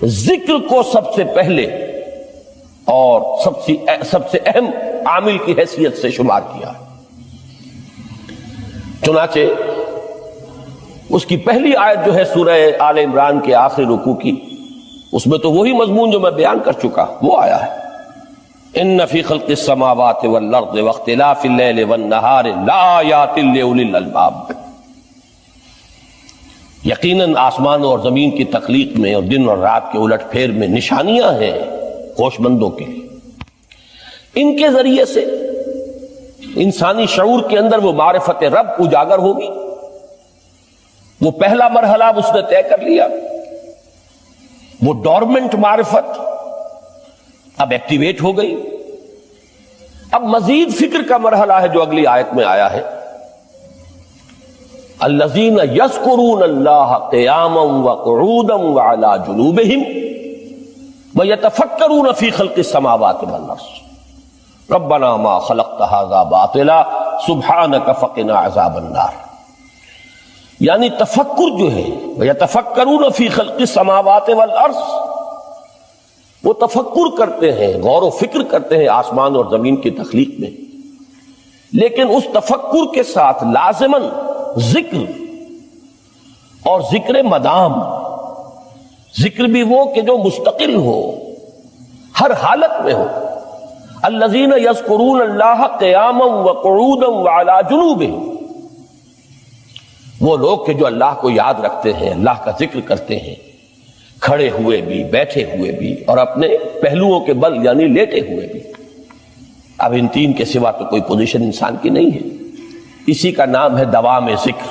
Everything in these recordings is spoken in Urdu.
ذکر کو سب سے پہلے اور سب سے اہم عامل کی حیثیت سے شمار کیا. چنانچہ اس کی پہلی آیت جو ہے سورہ آل عمران کے آخری رکوع کی، اس میں تو وہی مضمون جو میں بیان کر چکا وہ آیا ہے. ان فی خلق السماوات والارض واختلاف اللیل والنہار لآیات لأولی الالباب. یقیناً آسمان اور زمین کی تخلیق میں اور دن اور رات کے الٹ پھیر میں نشانیاں ہیں ہوش مندوں کے لیے. ان کے ذریعے سے انسانی شعور کے اندر وہ معرفت رب اجاگر ہوگی. وہ پہلا مرحلہ اب اس نے طے کر لیا، وہ ڈورمنٹ معرفت اب ایکٹیویٹ ہو گئی. اب مزید فکر کا مرحلہ ہے جو اگلی آیت میں آیا ہے، الذین یذکرون اللہ قیاما وقعودا وعلی جنوبہم ویتفکرون فی خلق السماوات والارض ربنا ما خلقت ھذا باطلا سبحانک فقنا عذاب النار. یعنی تفکر جو ہے ویتفکرون فی خلق السماوات والارض، وہ تفکر کرتے ہیں، غور و فکر کرتے ہیں آسمان اور زمین کی تخلیق میں، لیکن اس تفکر کے ساتھ لازماً ذکر اور ذکر مدام. ذکر بھی وہ کہ جو مستقل ہو، ہر حالت میں ہو. الذین یذکرون اللہ قیاما وقعودا وعلی جنوبہم، وہ لوگ کہ جو اللہ کو یاد رکھتے ہیں، اللہ کا ذکر کرتے ہیں، کھڑے ہوئے بھی، بیٹھے ہوئے بھی، اور اپنے پہلوؤں کے بل یعنی لیٹے ہوئے بھی. اب ان تین کے سوا تو کوئی پوزیشن انسان کی نہیں ہے. اسی کا نام ہے دوام ذکر.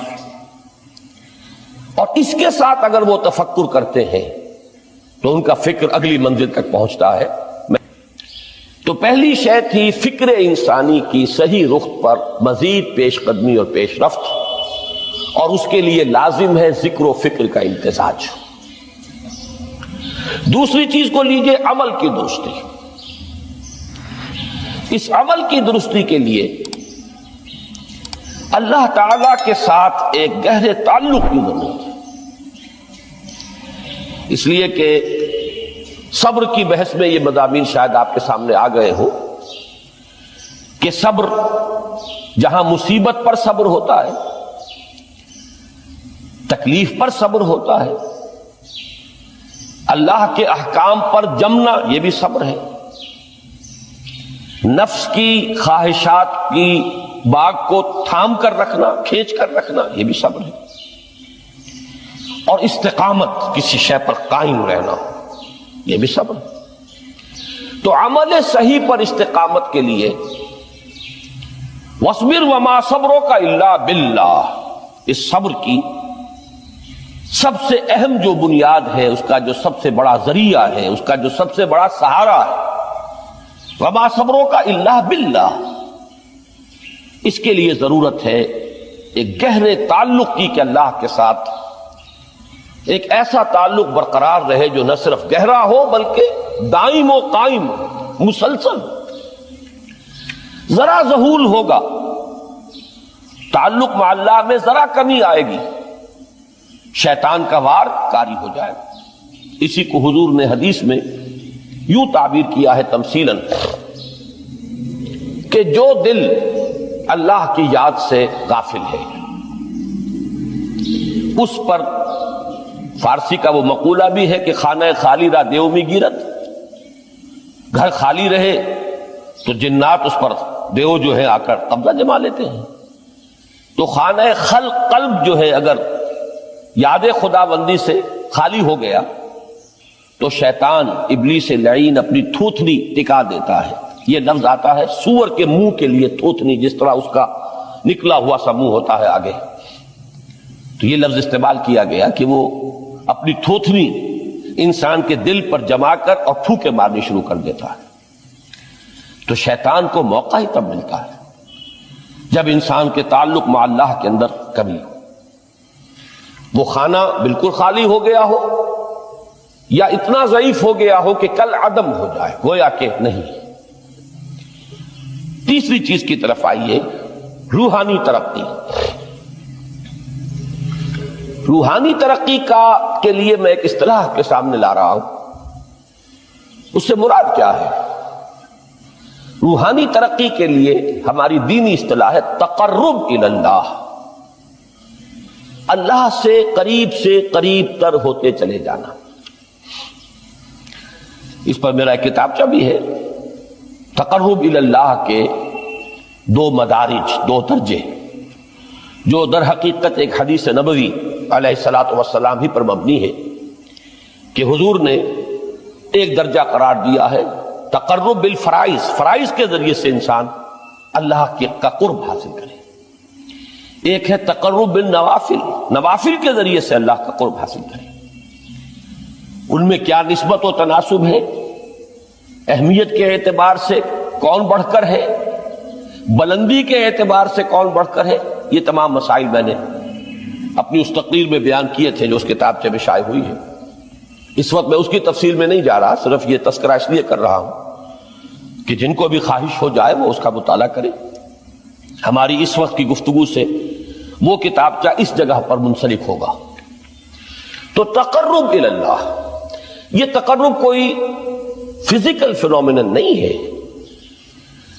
اور اس کے ساتھ اگر وہ تفکر کرتے ہیں تو ان کا فکر اگلی منزل تک پہنچتا ہے. تو پہلی شے تھی فکر انسانی کی صحیح رخ پر مزید پیش قدمی اور پیش رفت، اور اس کے لیے لازم ہے ذکر و فکر کا امتزاج. دوسری چیز کو لیجئے عمل کی درستی. اس عمل کی درستی کے لیے اللہ تعالی کے ساتھ ایک گہرے تعلق کی ضرورت ہے. اس لیے کہ صبر کی بحث میں یہ مضامین شاید آپ کے سامنے آ گئے ہو کہ صبر، جہاں مصیبت پر صبر ہوتا ہے، تکلیف پر صبر ہوتا ہے، اللہ کے احکام پر جمنا یہ بھی صبر ہے، نفس کی خواہشات کی باغ کو تھام کر رکھنا، کھینچ کر رکھنا یہ بھی صبر ہے، اور استقامت کسی شے پر قائم رہنا یہ بھی صبر ہے. تو عمل صحیح پر استقامت کے لیے وَاصْبِرْ وَمَا صَبْرُكَ إِلَّا بِاللَّهِ، اس صبر کی سب سے اہم جو بنیاد ہے، اس کا جو سب سے بڑا ذریعہ ہے، اس کا جو سب سے بڑا سہارا ہے، وَمَا صَبْرُكَ إِلَّا بِاللَّهِ. اس کے لیے ضرورت ہے ایک گہرے تعلق کی کہ اللہ کے ساتھ ایک ایسا تعلق برقرار رہے جو نہ صرف گہرا ہو بلکہ دائم و قائم، مسلسل. ذرا ذہول ہوگا تعلق مع اللہ میں، ذرا کمی آئے گی، شیطان کا وار کاری ہو جائے گا. اسی کو حضور نے حدیث میں یوں تعبیر کیا ہے تمثیلاً کہ جو دل اللہ کی یاد سے غافل ہے اس پر، فارسی کا وہ مقولہ بھی ہے کہ خانہ خالی را دیو میں گیرت، گھر خالی رہے تو جنات اس پر دیو جو ہے آ کر قبضہ جما لیتے ہیں. تو خانہ قلب جو ہے اگر یاد خدا بندی سے خالی ہو گیا تو شیطان ابلیس لعین اپنی تھوتنی ٹکا دیتا ہے. یہ لفظ آتا ہے سور کے منہ کے لیے تھوتنی، جس طرح اس کا نکلا ہوا سا منہ ہوتا ہے آگے، تو یہ لفظ استعمال کیا گیا کہ وہ اپنی تھوتنی انسان کے دل پر جما کر اور پھوکے مارنی شروع کر دیتا ہے. تو شیطان کو موقع ہی تب ملتا ہے جب انسان کے تعلق مع اللہ کے اندر کمی ہو. وہ خانہ بالکل خالی ہو گیا ہو یا اتنا ضعیف ہو گیا ہو کہ کل عدم ہو جائے، گویا کہ نہیں. تیسری چیز کی طرف آئیے، روحانی ترقی. روحانی ترقی کے لیے میں ایک اصطلاح کے سامنے لا رہا ہوں اس سے مراد کیا ہے؟ روحانی ترقی کے لیے ہماری دینی اصطلاح ہے تقرب الی اللہ، اللہ سے قریب تر ہوتے چلے جانا۔ اس پر میرا ایک کتابچہ بھی ہے، تقرب الی اللہ کے 2 مدارج، 2 درجے، جو در حقیقت ایک حدیث نبوی علیہ الصلوۃ والسلام ہی پر مبنی ہے کہ حضور نے ایک درجہ قرار دیا ہے تقرب بالفرائض، فرائض کے ذریعے سے انسان اللہ کا قرب حاصل کرے۔ ایک ہے تقرب بالنوافل، نوافل کے ذریعے سے اللہ کا قرب حاصل کرے۔ ان میں کیا نسبت و تناسب ہے، اہمیت کے اعتبار سے کون بڑھ کر ہے، بلندی کے اعتبار سے کون بڑھ کر ہے، یہ تمام مسائل میں نے اپنی اس تقریر میں بیان کیے تھے جو اس کتابچے میں شائع ہوئی ہے۔ اس وقت میں اس کی تفصیل میں نہیں جا رہا، صرف یہ تذکرہ اس لیے کر رہا ہوں کہ جن کو بھی خواہش ہو جائے وہ اس کا مطالعہ کرے۔ ہماری اس وقت کی گفتگو سے وہ کتابچہ اس جگہ پر منسلک ہوگا۔ تو تقرب الی اللہ، یہ تقرب کوئی فزیکل فینومینن نہیں ہے،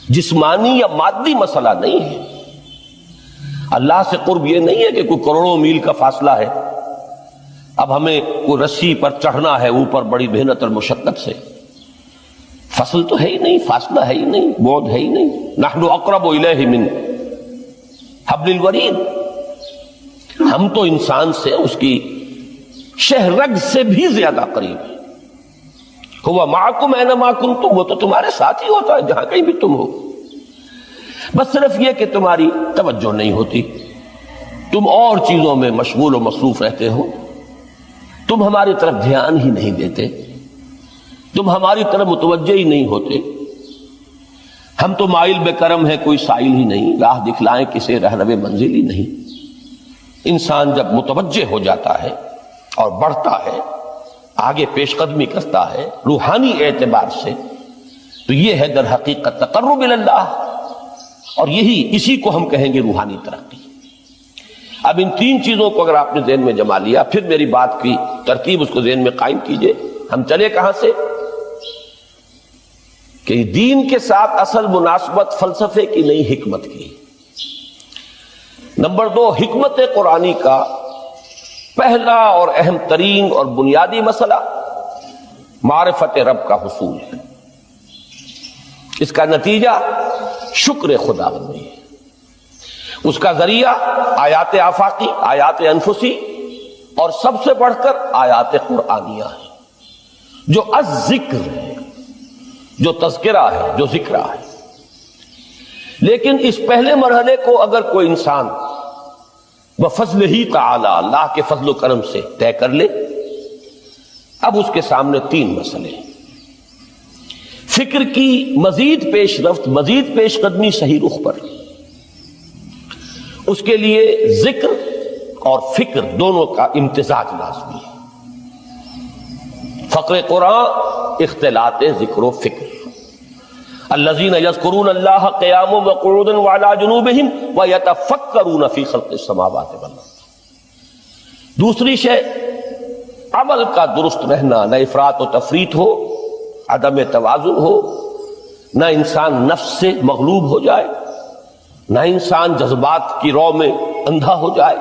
جسمانی یا مادی مسئلہ نہیں ہے۔ اللہ سے قرب یہ نہیں ہے کہ کوئی کروڑوں میل کا فاصلہ ہے، اب ہمیں کوئی رسی پر چڑھنا ہے اوپر بڑی محنت اور مشقت سے، فصل تو ہے ہی نہیں، فاصلہ ہے ہی نہیں، بعد ہے ہی نہیں۔ نحن اقرب الیہ من حبل الورید، ہم تو انسان سے اس کی شہرگ سے بھی زیادہ قریب ہے۔ ہوا معکم اینما کنتم، وہ تو تمہارے ساتھ ہی ہوتا ہے جہاں کہیں بھی تم ہو، بس صرف یہ کہ تمہاری توجہ نہیں ہوتی، تم اور چیزوں میں مشغول و مصروف رہتے ہو، تم ہماری طرف دھیان ہی نہیں دیتے، تم ہماری طرف متوجہ ہی نہیں ہوتے۔ ہم تو مائل بے کرم ہے، کوئی سائل ہی نہیں، راہ دکھلائیں کسے رہنو منزل ہی نہیں۔ انسان جب متوجہ ہو جاتا ہے اور بڑھتا ہے، آگے پیش قدمی کرتا ہے روحانی اعتبار سے، تو یہ ہے در حقیقت تقرب الی اللہ، اور اسی کو ہم کہیں گے روحانی ترقی۔ اب ان 3 چیزوں کو اگر آپ نے ذہن میں جما لیا، پھر میری بات کی ترتیب اس کو ذہن میں قائم کیجئے۔ ہم چلے کہاں سے کہ دین کے ساتھ اصل مناسبت فلسفے کی نہیں، حکمت کی۔ نمبر 2، حکمت قرآنی کا پہلا اور اہم ترین اور بنیادی مسئلہ معرفت رب کا حصول ہے۔ اس کا نتیجہ شکر خداوندی ہے، اس کا ذریعہ آیات آفاقی، آیات انفسی، اور سب سے بڑھ کر آیات قرآنیہ ہے، جو الذکر ہے، جو تذکرہ ہے، جو ذکرہ ہے۔ لیکن اس پہلے مرحلے کو اگر کوئی انسان بفضل ہی تعالی، اللہ کے فضل و کرم سے طے کر لے، اب اس کے سامنے 3 مسئلے ہیں۔ فکر کی مزید پیش رفت، مزید پیش قدمی صحیح رخ پر، اس کے لیے ذکر اور فکر دونوں کا امتزاج لازمی ہے۔ فقر قرآن اختلاط ذکر و فکر۔ الذین یذکرون اللہ قیاما وقعودا وعلی جنوبہم ویتفکرون فی خلق السماوات والارض۔ دوسری شے عمل کا درست رہنا، نہ افراط و تفریط ہو، عدم توازن ہو، نہ انسان نفس سے مغلوب ہو جائے، نہ انسان جذبات کی رو میں اندھا ہو جائے،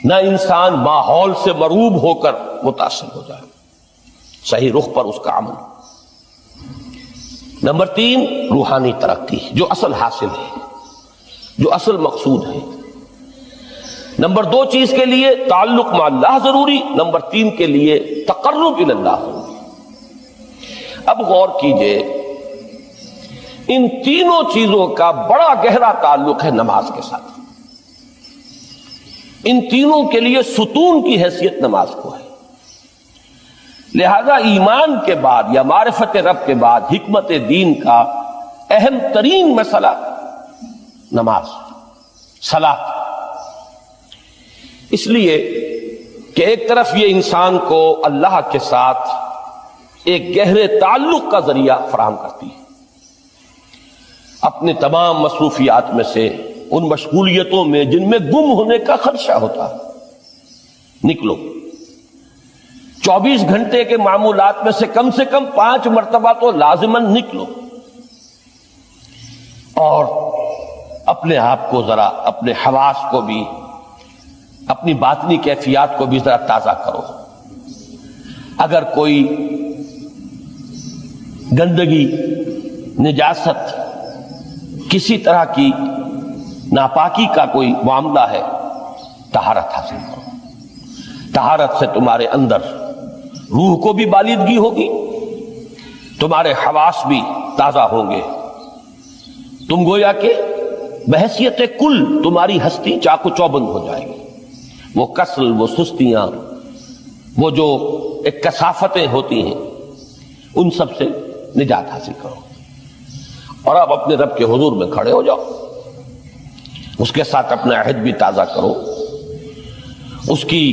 نہ انسان ماحول سے مرعوب ہو کر متاثر ہو جائے، صحیح رخ پر اس کا عمل۔ نمبر 3، روحانی ترقی، جو اصل حاصل ہے، جو اصل مقصود ہے۔ نمبر 2 چیز کے لیے تعلق مع اللہ ضروری، نمبر 3 کے لیے تقرب الی اللہ ضروری۔ اب غور کیجئے، ان تینوں چیزوں کا بڑا گہرا تعلق ہے نماز کے ساتھ۔ ان تینوں کے لیے ستون کی حیثیت نماز کو ہے۔ لہذا ایمان کے بعد یا معرفت رب کے بعد حکمت دین کا اہم ترین مسئلہ نماز، صلاۃ۔ اس لیے کہ ایک طرف یہ انسان کو اللہ کے ساتھ ایک گہرے تعلق کا ذریعہ فراہم کرتی ہے۔ اپنے تمام مصروفیات میں سے، ان مشغولیتوں میں جن میں گم ہونے کا خدشہ ہوتا ہے، نکلو۔ 24 گھنٹے کے معمولات میں سے کم 5 مرتبہ تو لازماً نکلو اور اپنے آپ کو ذرا، اپنے حواس کو بھی، اپنی باطنی کیفیات کو بھی ذرا تازہ کرو۔ اگر کوئی گندگی، نجاست، کسی طرح کی ناپاکی کا کوئی معاملہ ہے، طہارت حاصل کرو۔ طہارت سے تمہارے اندر روح کو بھی بالیدگی ہوگی، تمہارے حواس بھی تازہ ہوں گے، تم گویا کہ بحیثیت کل تمہاری ہستی چاق و چوبند ہو جائے گی۔ وہ کسل، وہ سستیاں، وہ جو ایک کثافتیں ہوتی ہیں، ان سب سے نجات حاصل کرو، اور اب اپنے رب کے حضور میں کھڑے ہو جاؤ، اس کے ساتھ اپنا عہد بھی تازہ کرو، اس کی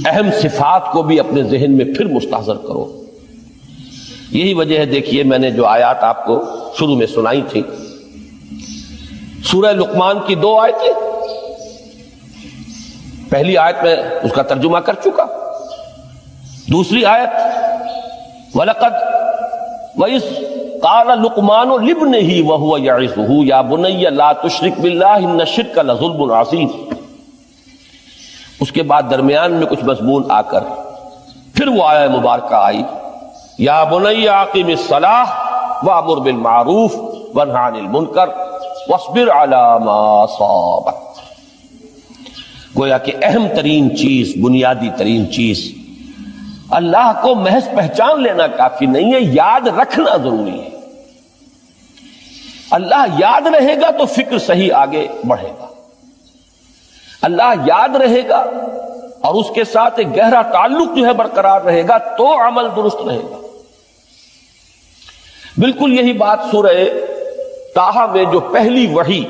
اہم صفات کو بھی اپنے ذہن میں پھر مستحضر کرو۔ یہی وجہ ہے، دیکھیے میں نے جو آیات آپ کو شروع میں سنائی تھی، سورہ لقمان کی 2 آیتیں، پہلی آیت میں اس کا ترجمہ کر چکا، دوسری آیت وَلَقَدْ وَإِذْ قَالَ لُقْمَانُ لِابْنِهِ وَهُوَ يَعِظُهُ يَا بُنَيَّ لَا تُشْرِكْ بِاللَّهِ إِنَّ الشِّرْكَ لَظُلْمٌ عَظِيمٌ۔ اس کے بعد درمیان میں کچھ مضمون آ کر پھر وہ آیہ مبارکہ آئی، یا بنی اقم الصلاۃ وامر بالمعروف وانہ عن المنکر واصبر علی ما اصابک۔ گویا کہ اہم ترین چیز، بنیادی ترین چیز، اللہ کو محض پہچان لینا کافی نہیں ہے، یاد رکھنا ضروری ہے۔ اللہ یاد رہے گا تو فکر صحیح آگے بڑھے گا، اللہ یاد رہے گا اور اس کے ساتھ ایک گہرا تعلق جو ہے برقرار رہے گا تو عمل درست رہے گا۔ بالکل یہی بات سورہ طٰہٰ میں جو پہلی وحی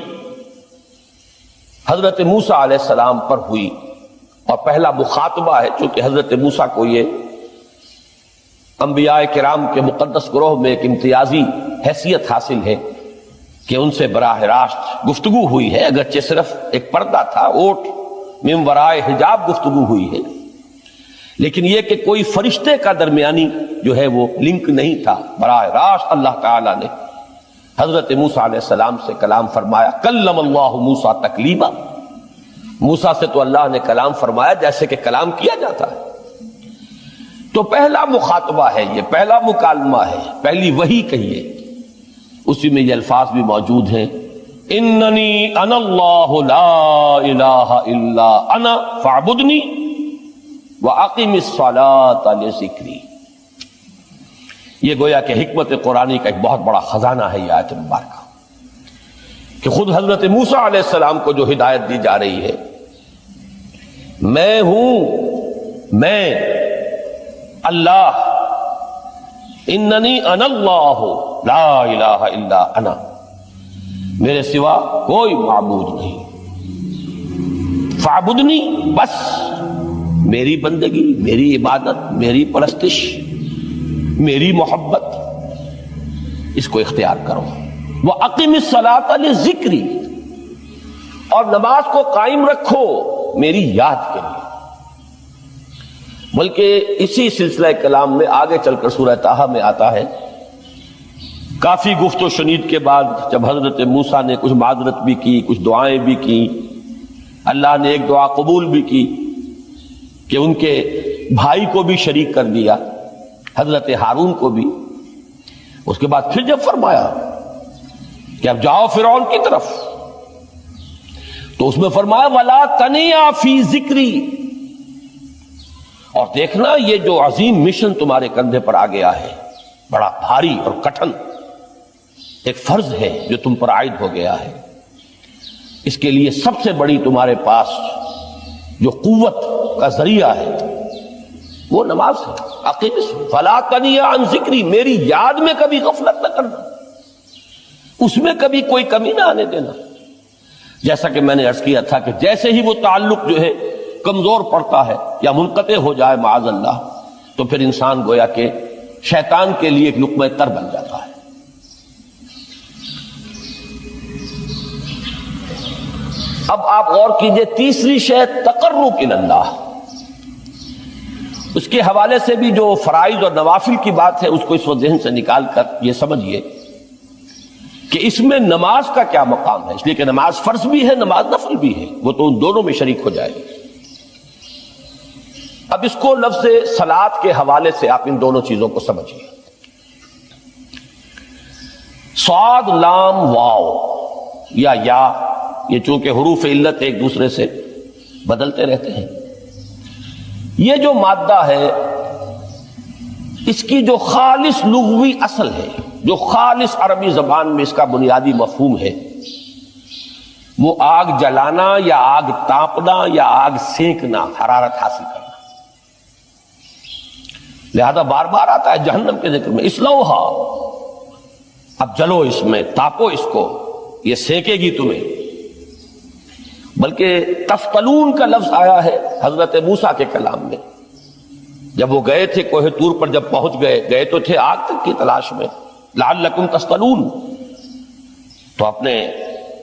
حضرت موسیٰ علیہ السلام پر ہوئی، اور پہلا مخاطبہ ہے، چونکہ حضرت موسیٰ کو یہ انبیاء کرام کے مقدس گروہ میں ایک امتیازی حیثیت حاصل ہے کہ ان سے براہ راست گفتگو ہوئی ہے، اگرچہ صرف ایک پردہ تھا، اوٹ من ورائے حجاب گفتگو ہوئی ہے، لیکن یہ کہ کوئی فرشتے کا درمیانی جو ہے وہ لنک نہیں تھا، براہ راست اللہ تعالیٰ نے حضرت موسیٰ علیہ السلام سے کلام فرمایا۔ کلم اللہ موسیٰ تکلیما، موسیٰ سے تو اللہ نے کلام فرمایا جیسے کہ کلام کیا جاتا ہے۔ تو پہلا مخاطبہ ہے، یہ پہلا مکالمہ ہے، پہلی وحی کہیے، اسی میں یہ الفاظ بھی موجود ہیں، اننی انا اللہ لا الہ الا انا فاعبدنی واقم الصلاۃ لذکری۔ یہ گویا کہ حکمت قرآنی کا ایک بہت بڑا خزانہ ہے یہ آیت مبارکہ، کہ خود حضرت موسیٰ علیہ السلام کو جو ہدایت دی جا رہی ہے، میں ہوں، میں اللہ، اننی انا اللہ لا الہ الا انا، میرے سوا کوئی معبود نہیں، فاعبدنی، بس میری بندگی، میری عبادت، میری پرستش، میری محبت، اس کو اختیار کرو۔ وَأَقِمِ الصَّلَاةَ لِذِكْرِي، اور نماز کو قائم رکھو میری یاد کے لیے۔ بلکہ اسی سلسلہ کلام میں آگے چل کر سورہ طٰہٰ میں آتا ہے، کافی گفت و شنید کے بعد جب حضرت موسیٰ نے کچھ معذرت بھی کی، کچھ دعائیں بھی کی، اللہ نے ایک دعا قبول بھی کی کہ ان کے بھائی کو بھی شریک کر دیا، حضرت ہارون کو بھی۔ اس کے بعد پھر جب فرمایا کہ اب جاؤ فرعون کی طرف، تو اس میں فرمایا وَلَا تَنِيَا فِي ذِكْرِي، اور دیکھنا یہ جو عظیم مشن تمہارے کندھے پر آ گیا ہے، بڑا بھاری اور کٹھن ایک فرض ہے جو تم پر عائد ہو گیا ہے، اس کے لیے سب سے بڑی تمہارے پاس جو قوت کا ذریعہ ہے وہ نماز ہے۔ اقیم فلا تنیا عن ذکری، میری یاد میں کبھی غفلت نہ کرنا، اس میں کبھی کوئی کمی نہ آنے دینا۔ جیسا کہ میں نے عرض کیا تھا کہ جیسے ہی وہ تعلق جو ہے کمزور پڑتا ہے یا منقطع ہو جائے معاذ اللہ، تو پھر انسان گویا کہ شیطان کے لیے ایک لقمہ تر بن جاتا ہے۔ اب آپ غور کیجئے، تیسری شے تقرب الی اللہ، اس کے حوالے سے بھی جو فرائض اور نوافل کی بات ہے اس کو اس وقت ذہن سے نکال کر یہ سمجھیے کہ اس میں نماز کا کیا مقام ہے، اس لیے کہ نماز فرض بھی ہے، نماز نفل بھی ہے، وہ تو ان دونوں میں شریک ہو جائے گی۔ اب اس کو لفظ صلاۃ کے حوالے سے آپ ان دونوں چیزوں کو سمجھیے۔ صاد لام واو یا یہ چونکہ حروف علت ایک دوسرے سے بدلتے رہتے ہیں، یہ جو مادہ ہے اس کی جو خالص لغوی اصل ہے، جو خالص عربی زبان میں اس کا بنیادی مفہوم ہے، وہ آگ جلانا یا آگ تاپنا یا آگ سینکنا، حرارت حاصل کرنا۔ لہذا بار بار آتا ہے جہنم کے ذکر میں اسلوہا، اب جلو اس میں، تاپو اس کو، یہ سینکے گی تمہیں۔ بلکہ تفتلون کا لفظ آیا ہے حضرت موسیٰ کے کلام میں، جب وہ گئے تھے کوہ طور پر، جب پہنچ گئے تو تھے آگ تک کی تلاش میں، لعلکم تفتلون، تو اپنے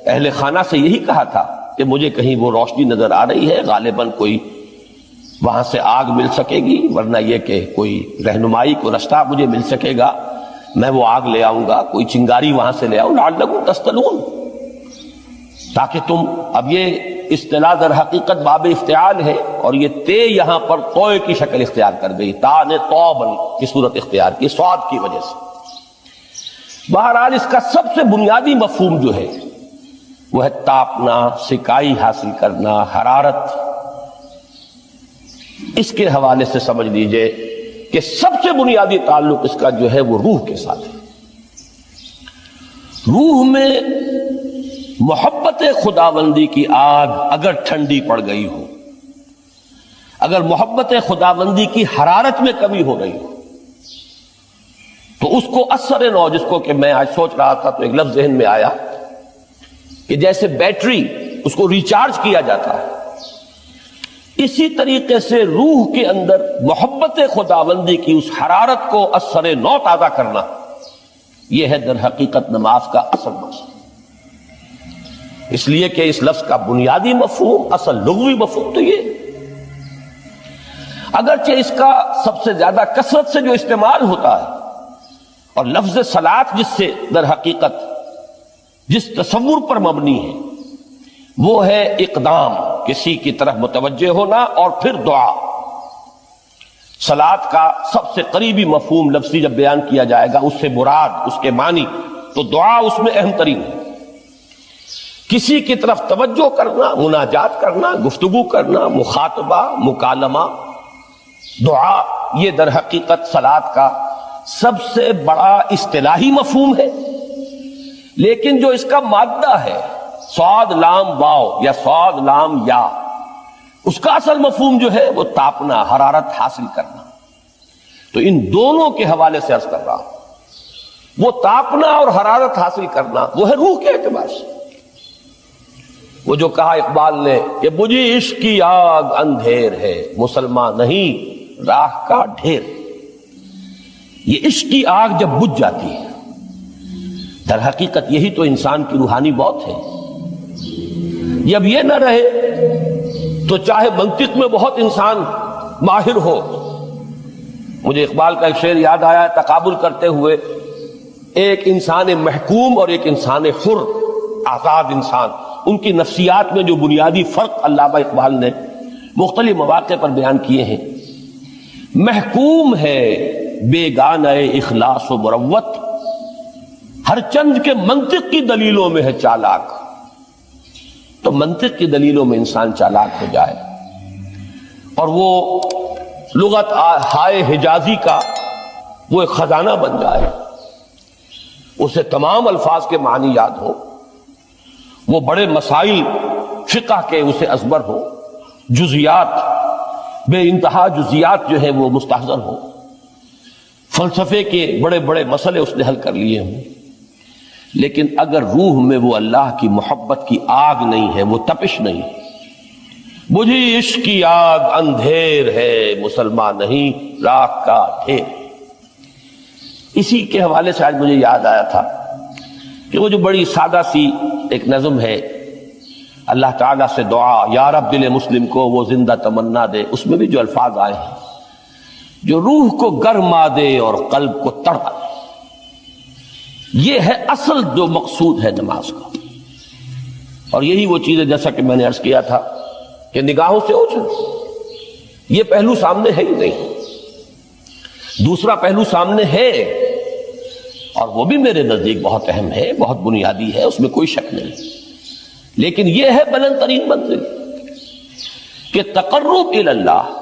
اہل خانہ سے یہی کہا تھا کہ مجھے کہیں وہ روشنی نظر آ رہی ہے، غالباً کوئی وہاں سے آگ مل سکے گی، ورنہ یہ کہ کوئی رہنمائی کو رستہ مجھے مل سکے گا، میں وہ آگ لے آؤں گا، کوئی چنگاری وہاں سے لے آؤں، لعلکم تفتلون، تاکہ تم، اب یہ اصطلاح در حقیقت باب افتعال ہے، اور یہ تے یہاں پر توئے کی شکل اختیار کر گئی، تا نے توبن کی صورت اختیار کی سواد کی وجہ سے۔ بہرحال اس کا سب سے بنیادی مفہوم جو ہے وہ ہے تاپنا، سکائی حاصل کرنا، حرارت۔ اس کے حوالے سے سمجھ لیجئے کہ سب سے بنیادی تعلق اس کا جو ہے وہ روح کے ساتھ ہے۔ روح میں محبت خداوندی کی آگ اگر ٹھنڈی پڑ گئی ہو، اگر محبت خداوندی کی حرارت میں کمی ہو رہی ہو، تو اس کو اثر نو، جس کو کہ میں آج سوچ رہا تھا تو ایک لفظ ذہن میں آیا کہ جیسے بیٹری اس کو ریچارج کیا جاتا ہے، اسی طریقے سے روح کے اندر محبت خداوندی کی اس حرارت کو اثر نو تازہ کرنا، یہ ہے در حقیقت نماز کا اصل مقصد۔ اس لیے کہ اس لفظ کا بنیادی مفہوم، اصل لغوی مفہوم تو یہ، اگرچہ اس کا سب سے زیادہ کثرت سے جو استعمال ہوتا ہے، اور لفظ صلاۃ جس سے در حقیقت جس تصور پر مبنی ہے وہ ہے اقدام، کسی کی طرف متوجہ ہونا اور پھر دعا۔ صلاۃ کا سب سے قریبی مفہوم لفظی جب بیان کیا جائے گا، اس سے مراد، اس کے معنی، تو دعا اس میں اہم ترین ہے۔ کسی کی طرف توجہ کرنا، مناجات کرنا، گفتگو کرنا، مخاطبہ، مکالمہ، دعا، یہ در حقیقت صلاۃ کا سب سے بڑا اصطلاحی مفہوم ہے۔ لیکن جو اس کا مادہ ہے، صاد لام واو یا صاد لام یا، اس کا اصل مفہوم جو ہے وہ تاپنا، حرارت حاصل کرنا۔ تو ان دونوں کے حوالے سے عرض کر رہا ہوں، وہ تاپنا اور حرارت حاصل کرنا وہ ہے روح کے اعتبار سے۔ وہ جو کہا اقبال نے کہ بجھی عشق کی آگ اندھیر ہے، مسلمان نہیں راہ کا ڈھیر۔ یہ عشق کی آگ جب بجھ جاتی ہے، در حقیقت یہی تو انسان کی روحانی موت ہے۔ جب یہ نہ رہے تو چاہے منطق میں بہت انسان ماہر ہو، مجھے اقبال کا ایک شعر یاد آیا تقابل کرتے ہوئے، ایک انسان محکوم اور ایک انسان حر، آزاد انسان، ان کی نفسیات میں جو بنیادی فرق علامہ اقبال نے مختلف مواقع پر بیان کیے ہیں۔ محکوم ہے بیگانہ اخلاص و مروت، ہر چند کے منطق کی دلیلوں میں ہے چالاک۔ تو منطق کی دلیلوں میں انسان چالاک ہو جائے اور وہ لغت ہائے حجازی کا وہ ایک خزانہ بن جائے، اسے تمام الفاظ کے معنی یاد ہو، وہ بڑے مسائل فقہ کے اسے ازبر ہو، جزیات، بے انتہا جزیات جو ہیں وہ مستحضر ہو، فلسفے کے بڑے بڑے مسئلے اس نے حل کر لیے ہوں، لیکن اگر روح میں وہ اللہ کی محبت کی آگ نہیں ہے، وہ تپش نہیں ہے، بجھی عشق کی آگ اندھیر ہے، مسلمان نہیں راہ کا ڈھیر۔ اسی کے حوالے سے آج مجھے یاد آیا تھا کہ وہ جو بڑی سادہ سی ایک نظم ہے، اللہ تعالیٰ سے دعا، یا رب دل مسلم کو وہ زندہ تمنا دے، اس میں بھی جو الفاظ آئے ہیں جو روح کو گرما دے اور قلب کو تڑپا دے. یہ ہے اصل جو مقصود ہے نماز کا. اور یہی وہ چیز ہے جیسا کہ میں نے عرض کیا تھا کہ نگاہوں سے اوجھل، یہ پہلو سامنے ہے ہی نہیں. دوسرا پہلو سامنے ہے اور وہ بھی میرے نزدیک بہت اہم ہے، بہت بنیادی ہے، اس میں کوئی شک نہیں. لیکن یہ ہے بلند ترین منزل کہ تقرب الی اللہ